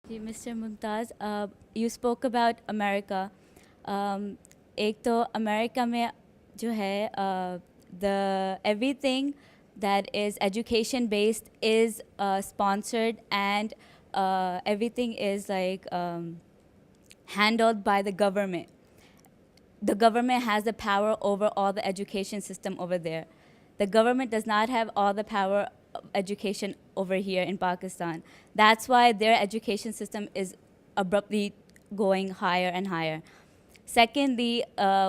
Ji mister Mumtaz, you spoke about America. एक तो America में जो है the everything that is education based is sponsored and everything is like handled by the government. The government has the power over all the education system over there. The government does not have all the power of education over here in Pakistan. That's why their education system is abruptly going higher and higher. Secondly,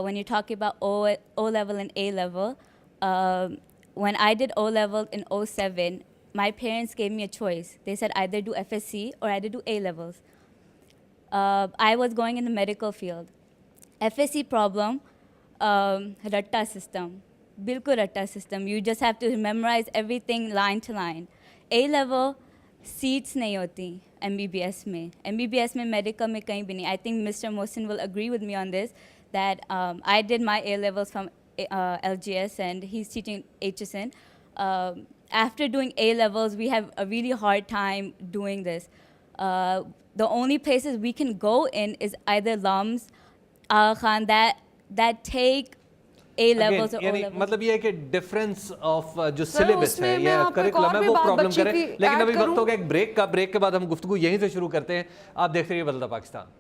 when you're talking about O level and A level, when I did O level in '07, my parents gave me a choice. They said either do FSC or either do A levels. I was going in the medical field. FSC problem, ratta system, bilkul ratta system. You just have to memorize everything line to line. A level seats नहीं होती MBBS में. MBBS में medical में कहीं भी नहीं. I think Mr. Mohsin will agree with me on this, that I did my A levels from LGS and he's teaching HSN. After doing A levels, we have a really hard time doing this. The only places we can go in is either LUMS, Khan, that take A levels or O यानी levels. मतलब ये है कि difference of जो syllabus उसमें है मैं या आपको एक करिकुलम और है भी वो बात प्रॉब्लम बच्ची करे, की लेकिन ऐड अभी वक्त हो करूं। गया एक ब्रेक का। ब्रेक के बाद हम गुफ्तगू यहीं से शुरू करते हैं। आप देखते रहिए बदलता पाकिस्तान।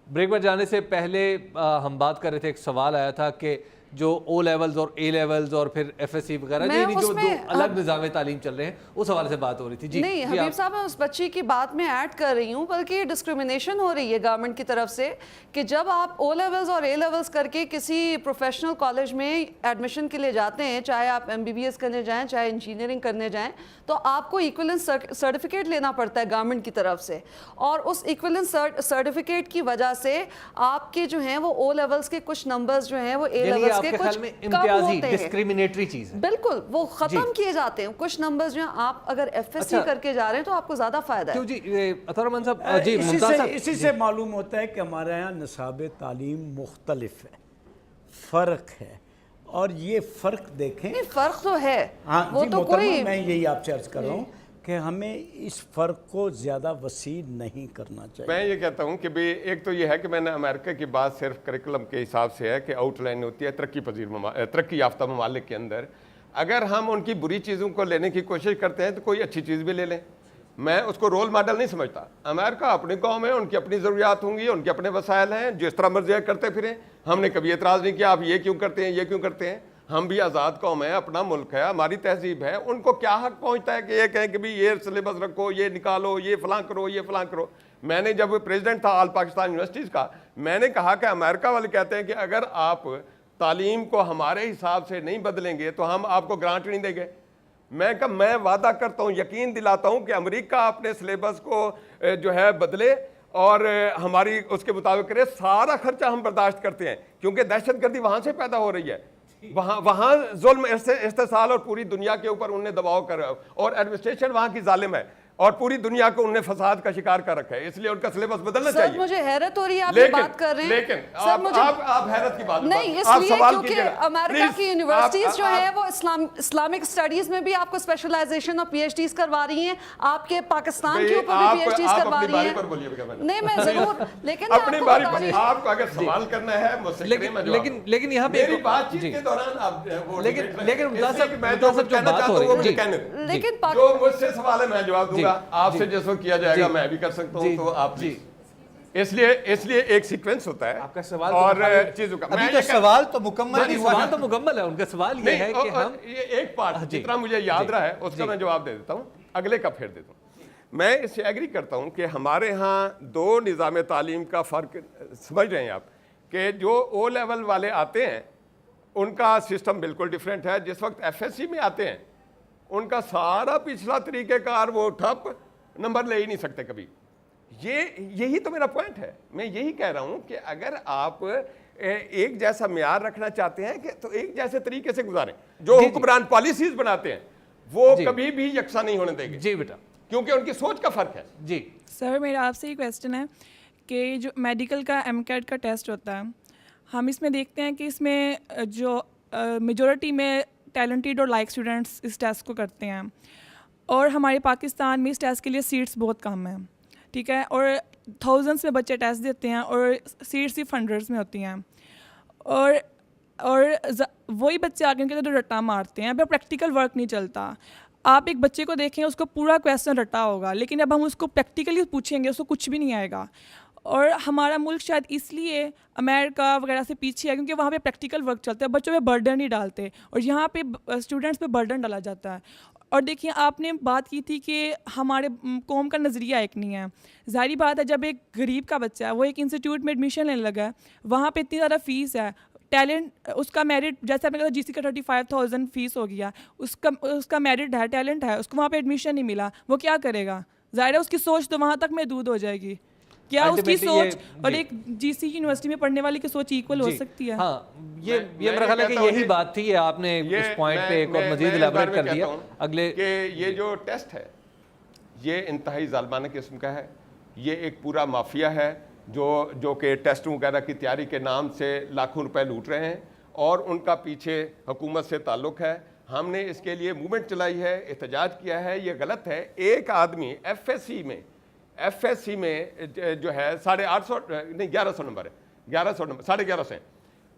ब्रेक पर जाने से पहले हम बात कर रहे थे, एक सवाल आया था कि जो ओ लेवल्स और ए लेवल्स और फिर एफएससी वगैरह जो दो अलग निज़ाम तालीम चल रहे हैं, उस हवाले से बात हो रही थी। जी नहीं हबीब साहब, मैं उस बच्ची की बात में ऐड कर रही हूँ, बल्कि डिस्क्रिमिनेशन हो रही है गवर्नमेंट की तरफ से कि जब आप ओ लेवल्स और ए लेवल्स करके किसी प्रोफेशनल कॉलेज में एडमिशन के लिए जाते हैं, चाहे आप MBBS करने जाएं चाहे इंजीनियरिंग करने जाएं, तो आपको इक्विवेलेंस सर्टिफिकेट लेना पड़ता है गवर्नमेंट की तरफ से। और उस इक्विवेलेंस सर्टिफिकेट की वजह से आपके जो हैं वो ओ लेवल्स के कुछ नंबर्स जो हैं वो ए लेवल्स के कुछ कम होते हैं। डिस्क्रिमिनेटरी चीज है, बिल्कुल, वो खत्म किए जाते हैं। कुछ नंबर्स जो हैं, आप अगर FSC करके जा रहे हैं तो आपको ज्यादा फायदा है। क्यों जी अतरमान साहब? जी मुमताज साहब, इसी से मालूम होता है कि हमारे यहाँ निसाब तालीम मुख्तलिफ है, फ़र्क है। और ये फ़र्क देखें, नहीं फ़र्क तो है। हाँ वो जी तो कोई, मैं यही आपसे अर्ज़ कर रहा हूँ कि हमें इस फ़र्क को ज़्यादा वसी नहीं करना चाहिए। मैं ये कहता हूँ कि भाई एक तो ये है कि मैंने अमेरिका की बात सिर्फ करिकुलम के हिसाब से है कि आउटलाइन होती है तरक्की याफ्ता ममालिक के अंदर। अगर हम उनकी बुरी चीज़ों को लेने की कोशिश करते हैं तो कोई अच्छी चीज़ भी ले लें। मैं उसको रोल मॉडल नहीं समझता। अमेरिका अपनी कौम है, उनकी अपनी ज़रूरियात होंगी, उनके अपने वसाइल हैं, जिस तरह मर्जी करते फिरें। हमने कभी एतराज़ नहीं किया आप ये क्यों करते हैं, ये क्यों करते हैं। हम भी आज़ाद कौम है, अपना मुल्क है, हमारी तहजीब है। उनको क्या हक पहुंचता है कि ये कहें कि भी ये सिलेबस रखो, ये निकालो, ये फलां करो, ये फलां करो। मैंने जब प्रेसिडेंट था ऑल पाकिस्तान यूनिवर्सिटीज़ का, मैंने कहा कि अमेरिका वाले कहते हैं कि अगर आप तालीम को हमारे हिसाब से नहीं बदलेंगे तो हम आपको ग्रांट नहीं देंगे। मैं वादा करता हूँ, यकीन दिलाता हूँ कि अमेरिका अपने सिलेबस को जो है बदले और हमारी उसके मुताबिक करे। सारा खर्चा हम बर्दाश्त करते हैं क्योंकि दहशतगर्दी वहाँ से पैदा हो रही है। वहाँ जुल्म इस्तेसाल और पूरी दुनिया के ऊपर उन्हें दबाव कर, और एडमिनिस्ट्रेशन वहाँ की जालिम है और पूरी दुनिया को उन्हें फसाद का शिकार कर रखा है, इसलिए उनका सिलेबस बदलना चाहिए। मुझे हैरत हो रही है आप ये बात कर रहे हैं, लेकिन आप हैरत की बात नहीं, इसलिए क्योंकि अमेरिका की यूनिवर्सिटीज जो है वो इस्लामिक स्टडीज में भी आपको स्पेशलाइजेशन और PhDs करवा रही हैं, आपके पाकिस्तान के ऊपर भी PhDs करवा रही हैं। नहीं मैं जरूर, लेकिन अपनी बारी आपको अगर सवाल करना है मुझसे, लेकिन यहाँ पे मेरी बातचीत के दौरान आप लेकिन जो मुझसे सवाल है मैं जवाब दूंगा, आपसे जैसा किया जाएगा मैं भी कर सकता हूं, तो आप जी इसलिए एक सीक्वेंस होता है आपका सवाल और चीजों का। अभी तो सवाल तो मुकम्मल नहीं हुआ। सवाल तो मुकम्मल है, उनका सवाल ये है कि हम ये एक पार्ट जितना मुझे याद रहा है उसका मैं जवाब दे देता हूं, अगले का फिर देता हूं। मैं इससे एग्री करता हूं कि हमारे यहाँ दो निज़ाम तालीम का फ़र्क समझ रहे हैं आप, कि जो O लेवल वाले आते हैं उनका सिस्टम बिल्कुल डिफरेंट है। जिस वक्त FSC में आते हैं उनका सारा पिछला तरीक़ेकार वो ठप, नंबर ले ही नहीं सकते कभी। यही तो मेरा पॉइंट है। मैं यही कह रहा हूं कि अगर आप एक जैसा म्यार रखना चाहते हैं कि तो एक जैसे तरीके से गुजारें। जो हुक्मरान पॉलिसीज बनाते हैं वो कभी भी यकसा नहीं होने देंगे जी बेटा, क्योंकि उनकी सोच का फर्क है। जी सर, मेरा आपसे एक क्वेश्चन है कि जो मेडिकल का MCAT का टेस्ट होता है, हम इसमें देखते हैं कि इसमें जो मेजॉरिटी में टैलेंटेड और लाइक स्टूडेंट्स इस टेस्ट को करते हैं, और हमारे पाकिस्तान में इस टेस्ट के लिए सीट्स बहुत कम हैं, ठीक है, और थाउजेंड्स में बच्चे टेस्ट देते हैं और सीट्स सिर्फ हंड्रेड्स में होती हैं, और वही बच्चे आगे उनके तो रट्टा मारते हैं। अब प्रैक्टिकल वर्क नहीं चलता। आप एक बच्चे को देखें, उसको पूरा क्वेश्चन रटा होगा, लेकिन अब हम उसको प्रैक्टिकली पूछेंगे उसको कुछ भी नहीं आएगा। और हमारा मुल्क शायद इसलिए अमेरिका वगैरह से पीछे है क्योंकि वहाँ पे प्रैक्टिकल वर्क चलता है, बच्चों पे बर्डन नहीं डालते, और यहाँ पे स्टूडेंट्स पे बर्डन डाला जाता है। और देखिए, आपने बात की थी कि हमारे कौम का नज़रिया एक नहीं है। ज़ाहिर बात है, जब एक गरीब का बच्चा है वो एक इंस्टीट्यूट में एडमिशन लेने लगा है, वहाँ पे इतनी ज़्यादा फ़ीस है, टैलेंट उसका मेरिट, जैसे आपने कहा GC का 35,000 फ़ीस हो गया, उसका मेरिट है, टैलेंट है, उसको वहाँ पे एडमिशन नहीं मिला, वो क्या करेगा? ज़ाहिर है उसकी सोच तो वहाँ तक महदूद हो जाएगी। क्या उसकी सोच और एक GC यूनिवर्सिटी में पढ़ने वाले की सोच इक्वल हो सकती है? हाँ, ये मेरा ख्याल है कि यही बात थी। आपने उस पॉइंट पे एक और मजीद इलाबोरेट कर दिया। अगले कि ये जो टेस्ट है ये इंतहाई ज़ालिमाना किस्म का है। ये एक पूरा माफिया है जो कि टेस्ट वगैरह की तैयारी के नाम से लाखों रुपए लूट रहे हैं, और उनका पीछे हुकूमत से ताल्लुक़ है। हमने इसके लिए मूवमेंट चलाई है, एहतजाज किया है। ये गलत है। एक आदमी FSC में जो है 850 नहीं 1100 नंबर है, 1100 नंबर 1150 है।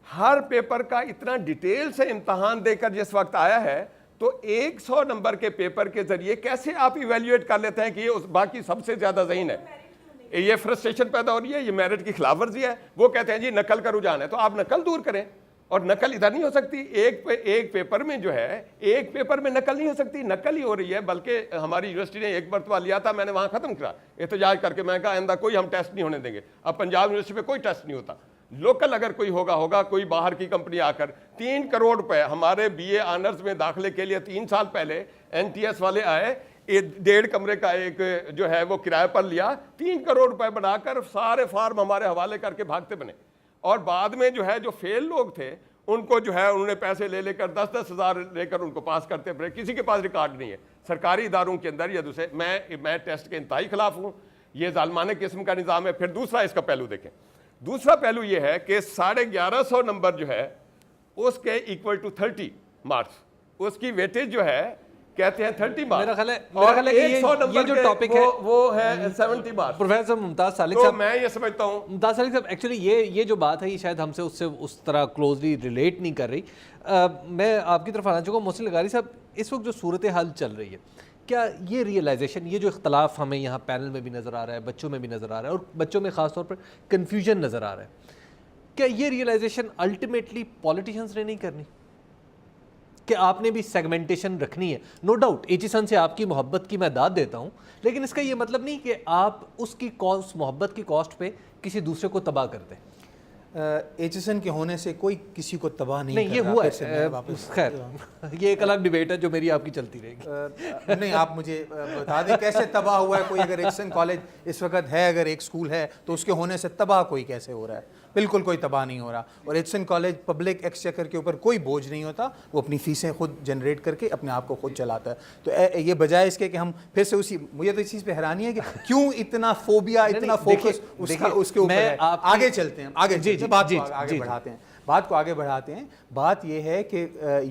हर पेपर का इतना डिटेल से इम्तहान देकर जिस वक्त आया है, तो 100 नंबर के पेपर के जरिए कैसे आप इवेल्युएट कर लेते हैं कि ये बाकी सबसे ज़्यादा ज़हीन है? ये फ्रस्ट्रेशन पैदा हो रही है, ये मेरिट की खिलाफवर्जी है। वो कहते हैं जी नकल का रुझान है, तो आप नकल दूर करें। और नकल इधर नहीं हो सकती। एक पेपर में जो है, एक पेपर में नकल नहीं हो सकती, नकल ही हो रही है। बल्कि हमारी यूनिवर्सिटी ने एक मरतबा लिया था, मैंने वहाँ ख़त्म करा एहतजाज करके। मैं कहा आइंदा कोई हम टेस्ट नहीं होने देंगे। अब पंजाब यूनिवर्सिटी में कोई टेस्ट नहीं होता। लोकल अगर कोई होगा कोई बाहर की कंपनी आकर 3 करोड़ रुपए हमारे BA ऑनर्स में दाखिले के लिए 3 साल पहले NTS वाले आए, 1.5 कमरे का एक जो है वो किराए पर लिया, 3 करोड़ रुपए बनाकर सारे फार्म हमारे हवाले करके भागते बने। और बाद में जो है जो फेल लोग थे उनको जो है उन्होंने पैसे ले लेकर 10-10 हज़ार लेकर उनको पास करते पड़े। किसी के पास रिकॉर्ड नहीं है सरकारी इदारों के अंदर या दूसरे। मैं टेस्ट के इंतहाई खिलाफ हूँ। ये जालमाने किस्म का निज़ाम है। फिर दूसरा इसका पहलू देखें। दूसरा पहलू ये है कि 1150 नंबर जो है उसके इक्वल टू 30 मार्क्स, उसकी वेटेज जो है कहते हैं 30 मार्क्स। मेरा ख्याल है कि ये जो टॉपिक है वो है 70 मार्क्स। प्रोफेसर मुमताज सालिक तो साहब, मैं ये समझता हूँ मुमताज सालिक साहब, एक्चुअली ये जो बात है ये शायद हमसे उससे उस तरह क्लोजली रिलेट नहीं कर रही। मैं आपकी तरफ आना चाहूँगा। मोहसिन लगारी साहब, इस वक्त जो सूरत हाल चल रही है, क्या ये रियलाइजेशन, ये जो इख्तलाफ हमें यहाँ पैनल में भी नज़र आ रहा है, बच्चों में भी नज़र आ रहा है, और बच्चों में ख़ास तौर पर कन्फ्यूजन नज़र आ रहा है, क्या ये रियलाइजेशन अल्टीमेटली पॉलिटिशियंस ने नहीं करनी कि आपने भी सेगमेंटेशन रखनी है? नो डाउट एचिसन से आपकी मोहब्बत की मैं दाद देता हूँ, लेकिन इसका ये मतलब नहीं कि आप उसकी कॉस्ट, मोहब्बत की कॉस्ट पे किसी दूसरे को तबाह कर दें। एचिसन के होने से कोई किसी को तबाह नहीं ये हुआ है। खैर, ये एक अलग डिबेट है जो मेरी आपकी चलती रहेगी। नहीं, आप मुझे बता दें कैसे तबाह हुआ है कोई? अगर एचिसन कॉलेज इस वक्त है, अगर एक स्कूल है, तो उसके होने से तबाह कोई कैसे हो रहा है? बिल्कुल कोई तबाह नहीं हो रहा। और एचिसन कॉलेज पब्लिक एक्सचेकर के ऊपर कोई बोझ नहीं होता, वो अपनी फ़ीसें खुद जनरेट करके अपने आप को खुद चलाता है। तो ये बजाय इसके कि हम फिर से उसी, मुझे तो इस चीज़ पे हैरानी है कि क्यों इतना फोबिया, इतना फोकस उसके ऊपर है। आगे चलते हैं, बात को आगे बढ़ाते हैं। बात यह है कि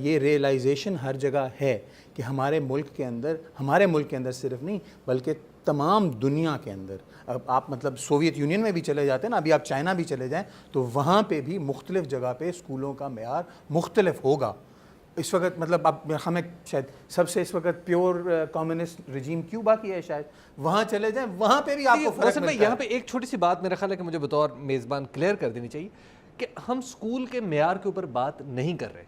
ये रियलाइजेशन हर जगह है कि हमारे मुल्क के अंदर सिर्फ नहीं बल्कि तमाम दुनिया के अंदर, अब आप मतलब सोवियत यूनियन में भी चले जाते हैं ना, अभी आप चाइना भी चले जाएं तो वहाँ पे भी मुख्तलिफ जगह पे स्कूलों का मेयार मुख्तलिफ होगा। इस वक्त मतलब अब हमें शायद सबसे इस वक्त प्योर कम्युनिस्ट रजीम क्यूबा की है, शायद वहाँ चले जाएं, वहाँ पे भी आपको फर्क मिलता है। यहाँ पे एक छोटी सी बात मेरा ख्याल है कि मुझे बतौर मेज़बान क्लियर कर देनी चाहिए कि हम स्कूल के मेयार के ऊपर बात नहीं कर रहे।